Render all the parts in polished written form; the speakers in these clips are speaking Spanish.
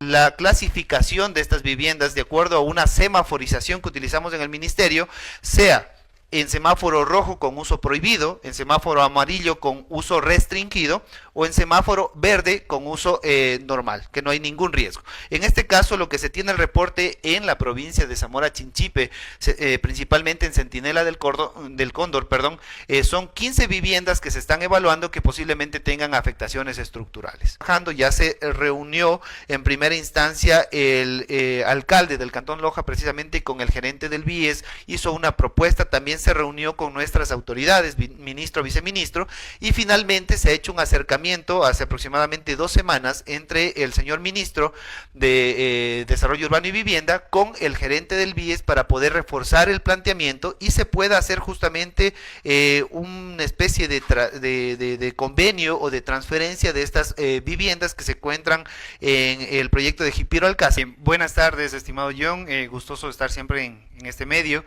la clasificación de estas viviendas de acuerdo a una semaforización que utilizamos en el ministerio, sea en semáforo rojo con uso prohibido, en semáforo amarillo con uso restringido o en semáforo verde con uso normal, que no hay ningún riesgo. En este caso, lo que se tiene el reporte en la provincia de Zamora Chinchipe, principalmente en Centinela del Cóndor, son 15 viviendas que se están evaluando que posiblemente tengan afectaciones estructurales. Ya se reunió en primera instancia el alcalde del Cantón Loja precisamente con el gerente del BIES, hizo una propuesta, también se reunió con nuestras autoridades, ministro, viceministro, y finalmente se ha hecho un acercamiento hace aproximadamente 2 semanas entre el señor ministro de Desarrollo Urbano y Vivienda con el gerente del BIES para poder reforzar el planteamiento y se pueda hacer justamente una especie de convenio o de transferencia de estas viviendas que se encuentran en el proyecto de Jipiro Alcázar. Buenas tardes, estimado John, gustoso de estar siempre en este medio.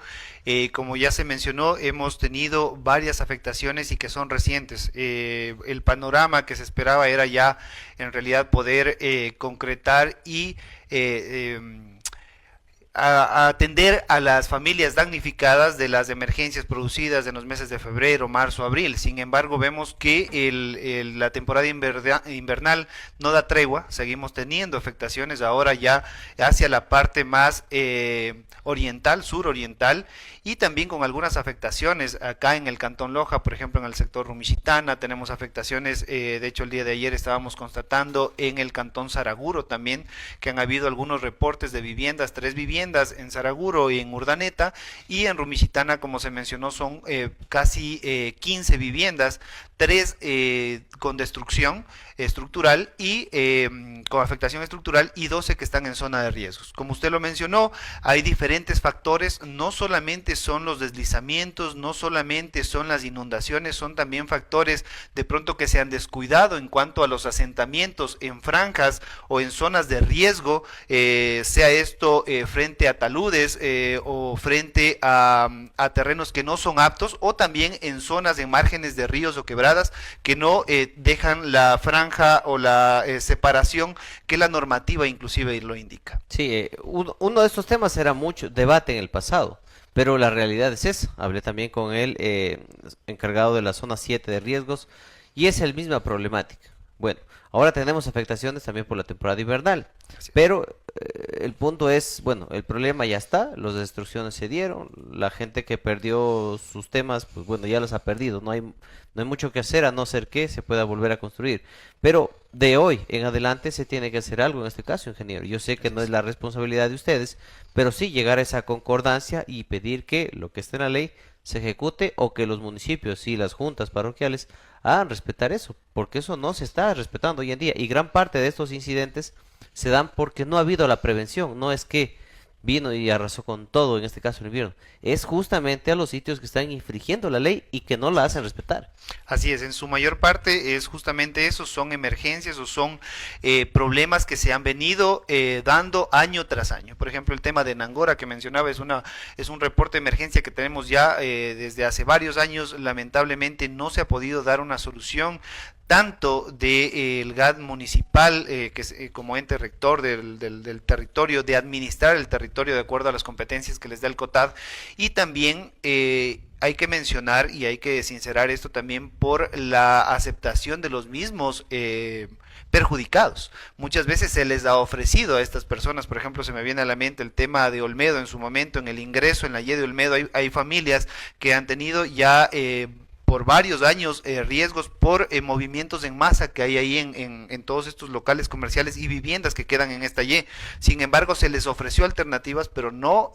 Como ya se mencionó, hemos tenido varias afectaciones y que son recientes. El panorama que se esperaba era ya en realidad poder concretar y a atender a las familias damnificadas de las emergencias producidas en los meses de febrero, marzo, abril. Sin embargo, vemos que la temporada invernal no da tregua, seguimos teniendo afectaciones ahora ya hacia la parte más oriental, suroriental, y también con algunas afectaciones acá en el Cantón Loja, por ejemplo en el sector Rumishitana, tenemos afectaciones, de hecho el día de ayer estábamos constatando en el Cantón Saraguro también, que han habido algunos reportes de viviendas, 3 viviendas en Saraguro y en Urdaneta, y en Rumishitana, como se mencionó, son casi 15 viviendas, 3 con destrucción estructural y con afectación estructural y 12 que están en zona de riesgos. Como usted lo mencionó, hay diferentes factores, no solamente son los deslizamientos, no solamente son las inundaciones, son también factores de pronto que se han descuidado en cuanto a los asentamientos en franjas o en zonas de riesgo, sea esto frente a taludes o frente a terrenos que no son aptos, o también en zonas en márgenes de ríos o quebradas que no dejan la franja o la separación que la normativa inclusive lo indica. Sí, uno de estos temas era mucho debate en el pasado, pero la realidad es esa. Hablé también con el encargado de la zona 7 de riesgos y es la misma problemática. Bueno, ahora tenemos afectaciones también por la temporada invernal, pero el punto es, bueno, el problema ya está, las destrucciones se dieron, la gente que perdió sus temas, pues bueno, ya los ha perdido, no hay mucho que hacer a no ser que se pueda volver a construir. Pero de hoy en adelante se tiene que hacer algo en este caso, ingeniero. Yo sé que no es la responsabilidad de ustedes, pero sí llegar a esa concordancia y pedir que lo que esté en la ley se ejecute o que los municipios y las juntas parroquiales hagan respetar eso, porque eso no se está respetando hoy en día y gran parte de estos incidentes se dan porque no ha habido la prevención, no es que vino y arrasó con todo, en este caso el invierno, es justamente a los sitios que están infringiendo la ley y que no la hacen respetar. Así es, en su mayor parte es justamente eso, son emergencias o son problemas que se han venido dando año tras año. Por ejemplo, el tema de Nangora que mencionaba es un reporte de emergencia que tenemos ya desde hace varios años. Lamentablemente no se ha podido dar una solución tanto del GAD municipal, que es como ente rector del territorio, de administrar el territorio de acuerdo a las competencias que les da el COTAD, y también hay que mencionar y hay que sincerar esto también por la aceptación de los mismos perjudicados. Muchas veces se les ha ofrecido a estas personas, por ejemplo, se me viene a la mente el tema de Olmedo en su momento, en el ingreso en la Y de Olmedo, hay familias que han tenido ya por varios años riesgos por movimientos en masa que hay ahí en todos estos locales comerciales y viviendas que quedan en esta Y. Sin embargo, se les ofreció alternativas, pero no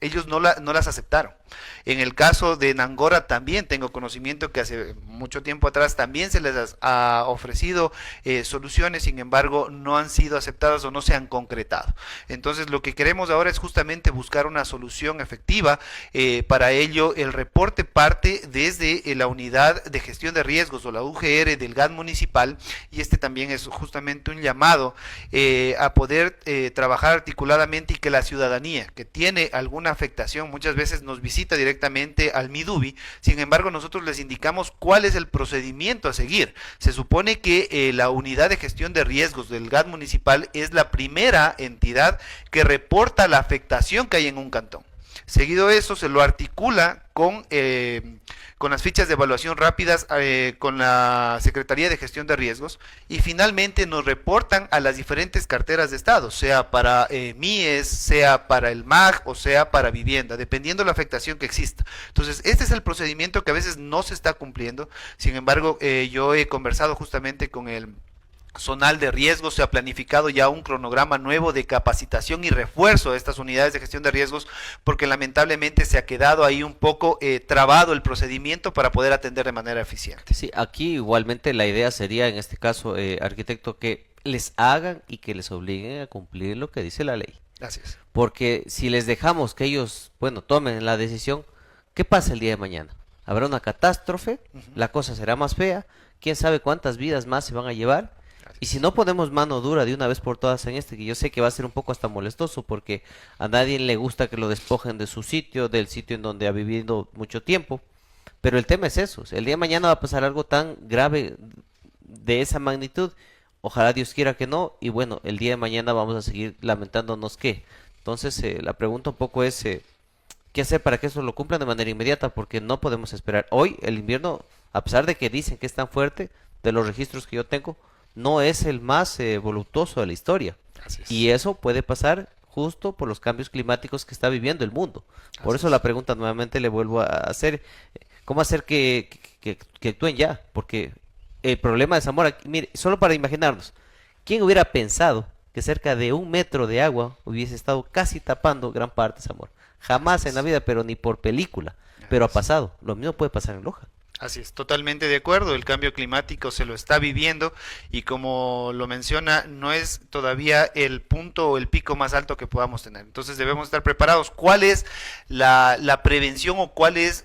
ellos no las aceptaron. En el caso de Nangora también tengo conocimiento que hace mucho tiempo atrás también se les ha ofrecido soluciones, sin embargo no han sido aceptadas o no se han concretado. Entonces lo que queremos ahora es justamente buscar una solución efectiva. Para ello el reporte parte desde la unidad de gestión de riesgos o la UGR del GAD municipal, y este también es justamente un llamado a poder trabajar articuladamente y que la ciudadanía que tiene alguna una afectación, muchas veces nos visita directamente al Midubi. Sin embargo, nosotros les indicamos cuál es el procedimiento a seguir. Se supone que la unidad de gestión de riesgos del GAD municipal es la primera entidad que reporta la afectación que hay en un cantón. Seguido eso, se lo articula con las fichas de evaluación rápidas con la Secretaría de Gestión de Riesgos, y finalmente nos reportan a las diferentes carteras de Estado, sea para MIES, sea para el MAG o sea para vivienda, dependiendo de la afectación que exista. Entonces, este es el procedimiento que a veces no se está cumpliendo. Sin embargo, yo he conversado justamente con el zonal de riesgos, se ha planificado ya un cronograma nuevo de capacitación y refuerzo de estas unidades de gestión de riesgos, porque lamentablemente se ha quedado ahí un poco trabado el procedimiento para poder atender de manera eficiente. Sí, aquí igualmente la idea sería, en este caso, arquitecto, que les hagan y que les obliguen a cumplir lo que dice la ley. Gracias. Porque si les dejamos que ellos, bueno, tomen la decisión, ¿qué pasa el día de mañana? Habrá una catástrofe, la cosa será más fea, quién sabe cuántas vidas más se van a llevar. Y si no ponemos mano dura de una vez por todas en este, que yo sé que va a ser un poco hasta molestoso, porque a nadie le gusta que lo despojen de su sitio, del sitio en donde ha vivido mucho tiempo, pero el tema es eso, el día de mañana va a pasar algo tan grave de esa magnitud, ojalá Dios quiera que no, y bueno, el día de mañana vamos a seguir lamentándonos que. Entonces, la pregunta un poco es, ¿qué hacer para que eso lo cumplan de manera inmediata? Porque no podemos esperar. Hoy el invierno, a pesar de que dicen que es tan fuerte, de los registros que yo tengo, no es el más voluptuoso de la historia. Y eso puede pasar justo por los cambios climáticos que está viviendo el mundo. Por eso la pregunta nuevamente le vuelvo a hacer, ¿cómo hacer que actúen ya? Porque el problema de Zamora, mire, solo para imaginarnos, ¿quién hubiera pensado que cerca de 1 metro de agua hubiese estado casi tapando gran parte de Zamora? Jamás en la vida, pero ni por película. Pero ha pasado. Lo mismo puede pasar en Loja. Así es, totalmente de acuerdo, el cambio climático se lo está viviendo y como lo menciona, no es todavía el punto o el pico más alto que podamos tener. Entonces debemos estar preparados. ¿Cuál es la prevención o cuáles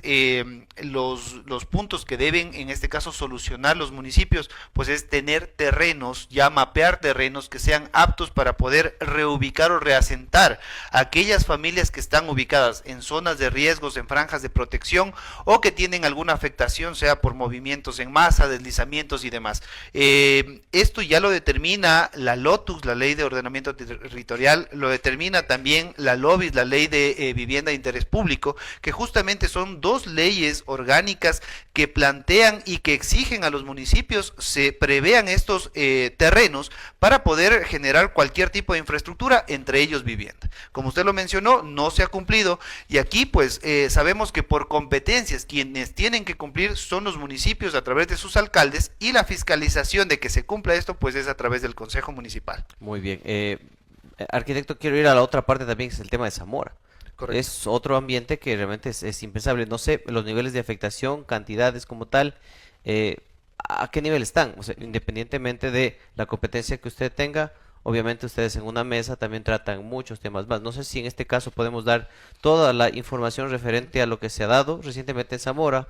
los puntos que deben en este caso solucionar los municipios? Pues es tener terrenos, ya mapear terrenos que sean aptos para poder reubicar o reasentar a aquellas familias que están ubicadas en zonas de riesgos, en franjas de protección o que tienen alguna afectación, sea por movimientos en masa, deslizamientos y demás. Esto ya lo determina la LOTUS, la Ley de Ordenamiento Territorial, lo determina también la LOVIS, la Ley de Vivienda de Interés Público, que justamente son dos leyes orgánicas que plantean y que exigen a los municipios se prevean estos terrenos para poder generar cualquier tipo de infraestructura, entre ellos vivienda. Como usted lo mencionó, no se ha cumplido y aquí pues sabemos que por competencias quienes tienen que cumplir son los municipios a través de sus alcaldes y la fiscalización de que se cumpla esto pues es a través del Consejo Municipal. Muy bien. Arquitecto, quiero ir a la otra parte también, que es el tema de Zamora. Correcto. Es otro ambiente que realmente es impensable. No sé, los niveles de afectación, cantidades como tal, ¿a qué nivel están? O sea, independientemente de la competencia que usted tenga, obviamente ustedes en una mesa también tratan muchos temas más. No sé si en este caso podemos dar toda la información referente a lo que se ha dado recientemente en Zamora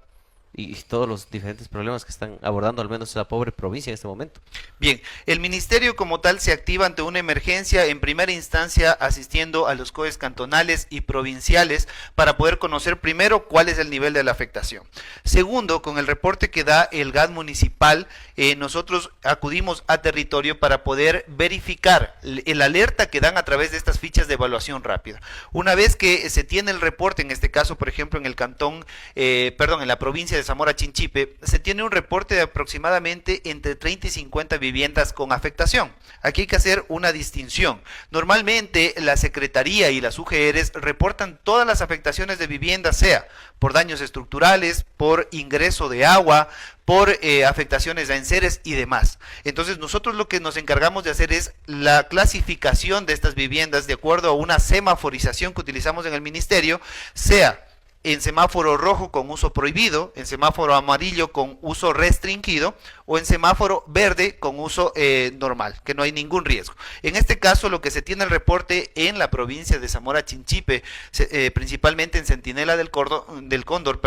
y todos los diferentes problemas que están abordando al menos la pobre provincia en este momento. Bien, el ministerio como tal se activa ante una emergencia en primera instancia asistiendo a los COEs cantonales y provinciales para poder conocer primero cuál es el nivel de la afectación. Segundo, con el reporte que da el GAD municipal, nosotros acudimos a territorio para poder verificar el alerta que dan a través de estas fichas de evaluación rápida. Una vez que se tiene el reporte, en este caso por ejemplo en el cantón, en la provincia de Zamora Chinchipe, se tiene un reporte de aproximadamente entre 30 y 50 viviendas con afectación. Aquí hay que hacer una distinción. Normalmente la Secretaría y las UGRs reportan todas las afectaciones de vivienda, sea por daños estructurales, por ingreso de agua, por afectaciones a enseres y demás. Entonces nosotros lo que nos encargamos de hacer es la clasificación de estas viviendas de acuerdo a una semaforización que utilizamos en el ministerio, sea en semáforo rojo con uso prohibido, en semáforo amarillo con uso restringido o en semáforo verde con uso normal, que no hay ningún riesgo. En este caso, lo que se tiene el reporte en la provincia de Zamora Chinchipe, principalmente en Centinela del Cóndor,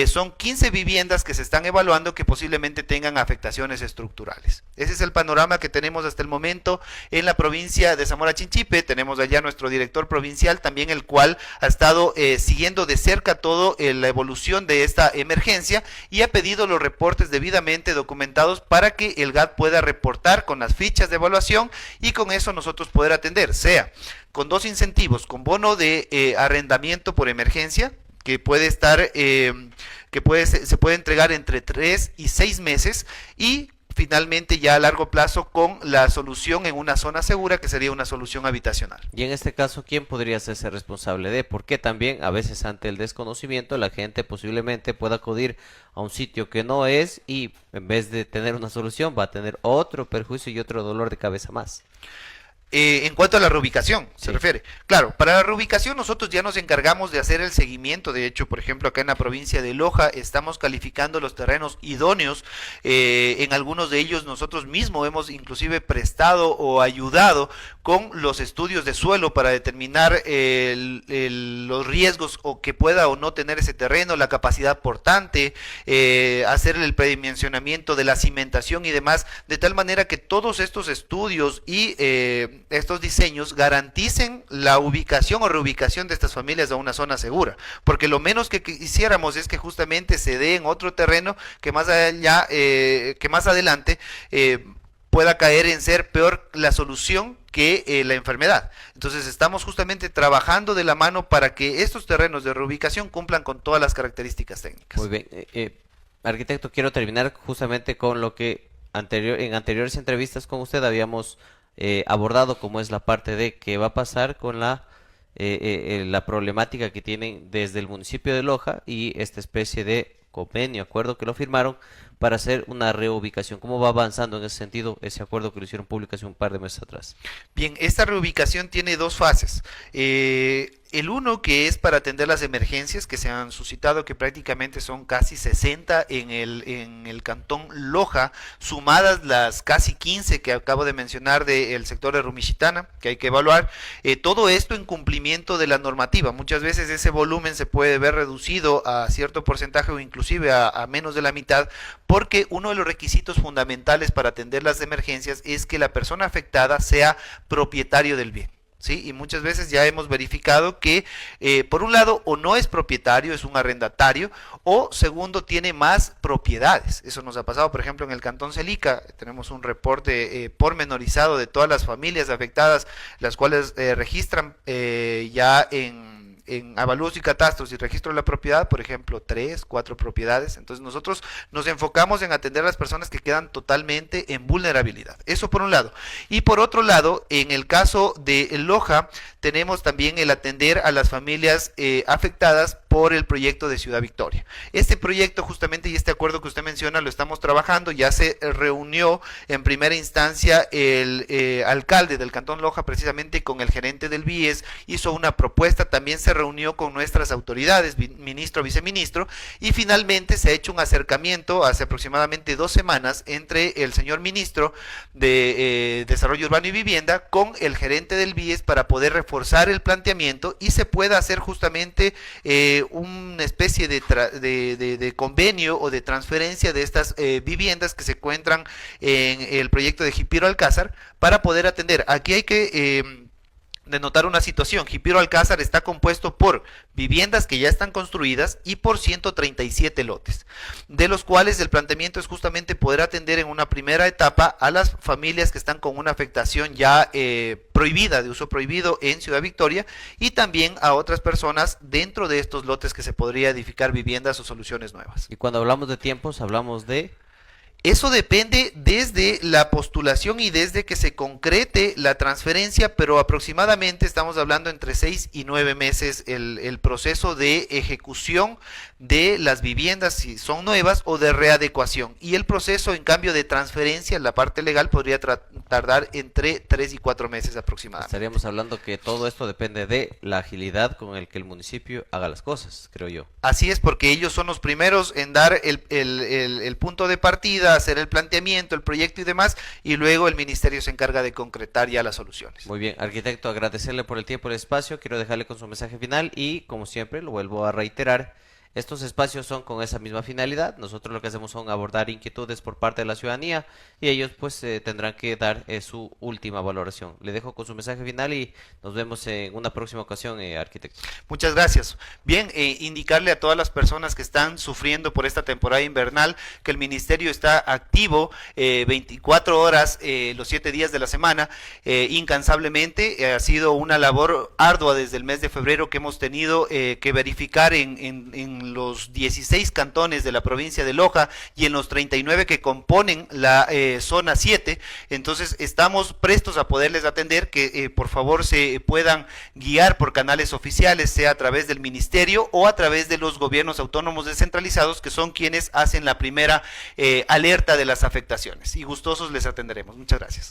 son 15 viviendas que se están evaluando que posiblemente tengan afectaciones estructurales. Ese es el panorama que tenemos hasta el momento en la provincia de Zamora Chinchipe. Tenemos allá nuestro director provincial también, el cual ha estado siguiendo de cerca todo la evolución de esta emergencia y ha pedido los reportes debidamente documentados para que el GAT pueda reportar con las fichas de evaluación y con eso nosotros poder atender, sea con dos incentivos, con bono de arrendamiento por emergencia, que puede estar, se puede entregar entre 3 y 6 meses, y finalmente ya a largo plazo con la solución en una zona segura, que sería una solución habitacional. Y en este caso, ¿quién podría hacerse responsable de? Porque también a veces ante el desconocimiento la gente posiblemente pueda acudir a un sitio que no es y en vez de tener una solución va a tener otro perjuicio y otro dolor de cabeza más. En cuanto a la reubicación, se Sí. refiere. Claro, para la reubicación nosotros ya nos encargamos de hacer el seguimiento. De hecho, por ejemplo, acá en la provincia de Loja estamos calificando los terrenos idóneos. En algunos de ellos nosotros mismos hemos inclusive prestado o ayudado con los estudios de suelo para determinar los riesgos o que pueda o no tener ese terreno, la capacidad portante, hacer el predimensionamiento de la cimentación y demás, de tal manera que todos estos estudios y estos diseños garanticen la ubicación o reubicación de estas familias a una zona segura, porque lo menos que quisiéramos es que justamente se dé en otro terreno que más allá, que más adelante pueda caer en ser peor la solución que la enfermedad. Entonces estamos justamente trabajando de la mano para que estos terrenos de reubicación cumplan con todas las características técnicas. Muy bien. Arquitecto, quiero terminar justamente con lo que en anteriores entrevistas con usted habíamos abordado, como es la parte de qué va a pasar con la problemática que tienen desde el municipio de Loja y esta especie de convenio, acuerdo que lo firmaron para hacer una reubicación. ¿Cómo va avanzando en ese sentido ese acuerdo que lo hicieron público hace un par de meses atrás? Bien, esta reubicación tiene dos fases. El uno, que es para atender las emergencias que se han suscitado, que prácticamente son casi 60 en el cantón Loja, sumadas las casi 15 que acabo de mencionar del sector de Rumichitana, que hay que evaluar. Todo esto en cumplimiento de la normativa. Muchas veces ese volumen se puede ver reducido a cierto porcentaje o inclusive a menos de la mitad, porque uno de los requisitos fundamentales para atender las emergencias es que la persona afectada sea propietario del bien. ¿Sí? Y muchas veces ya hemos verificado que por un lado o no es propietario, es un arrendatario, o segundo tiene más propiedades. Eso nos ha pasado, por ejemplo, en el Cantón Celica. Tenemos un reporte pormenorizado de todas las familias afectadas, las cuales registran ya en avalúos y catastros y registro de la propiedad, por ejemplo, 3, 4 propiedades. Entonces nosotros nos enfocamos en atender a las personas que quedan totalmente en vulnerabilidad. Eso por un lado. Y por otro lado, en el caso de Loja, tenemos también el atender a las familias afectadas por el proyecto de Ciudad Victoria. Este proyecto justamente y este acuerdo que usted menciona lo estamos trabajando. Ya se reunió en primera instancia el alcalde del Cantón Loja precisamente con el gerente del BIES, hizo una propuesta, también se reunió con nuestras autoridades, ministro, viceministro, y finalmente se ha hecho un acercamiento hace aproximadamente 2 semanas entre el señor ministro de Desarrollo Urbano y Vivienda con el gerente del BIES para poder reforzar el planteamiento y se pueda hacer justamente una especie de convenio o de transferencia de estas viviendas que se encuentran en el proyecto de Jipiro Alcázar para poder atender. Aquí hay que denotar una situación. Jipiro Alcázar está compuesto por viviendas que ya están construidas y por 137 lotes, de los cuales el planteamiento es justamente poder atender en una primera etapa a las familias que están con una afectación ya prohibida, de uso prohibido en Ciudad Victoria, y también a otras personas dentro de estos lotes que se podría edificar viviendas o soluciones nuevas. Y cuando hablamos de tiempos, hablamos de... Eso depende desde la postulación y desde que se concrete la transferencia, pero aproximadamente estamos hablando entre 6 y 9 meses el proceso de ejecución de las viviendas, si son nuevas, o de readecuación. Y el proceso, en cambio, de transferencia, la parte legal, podría tardar entre 3 y 4 meses aproximadamente. Estaríamos hablando que todo esto depende de la agilidad con el que el municipio haga las cosas, creo yo. Así es, porque ellos son los primeros en dar el punto de partida, ayuda a hacer el planteamiento, el proyecto y demás, y luego el ministerio se encarga de concretar ya las soluciones. Muy bien, arquitecto, agradecerle por el tiempo y el espacio. Quiero dejarle con su mensaje final y, como siempre, lo vuelvo a reiterar. Estos espacios son con esa misma finalidad. Nosotros lo que hacemos son abordar inquietudes por parte de la ciudadanía y ellos pues tendrán que dar su última valoración. Le dejo con su mensaje final y nos vemos en una próxima ocasión, arquitecto. Muchas gracias. Bien, indicarle a todas las personas que están sufriendo por esta temporada invernal que el ministerio está activo 24 horas los 7 días de la semana, incansablemente. Ha sido una labor ardua desde el mes de febrero que hemos tenido que verificar en los 16 cantones de la provincia de Loja y en los 39 que componen la zona 7. Entonces estamos prestos a poderles atender, que por favor se puedan guiar por canales oficiales, sea a través del ministerio o a través de los gobiernos autónomos descentralizados, que son quienes hacen la primera alerta de las afectaciones. Y gustosos les atenderemos. Muchas gracias.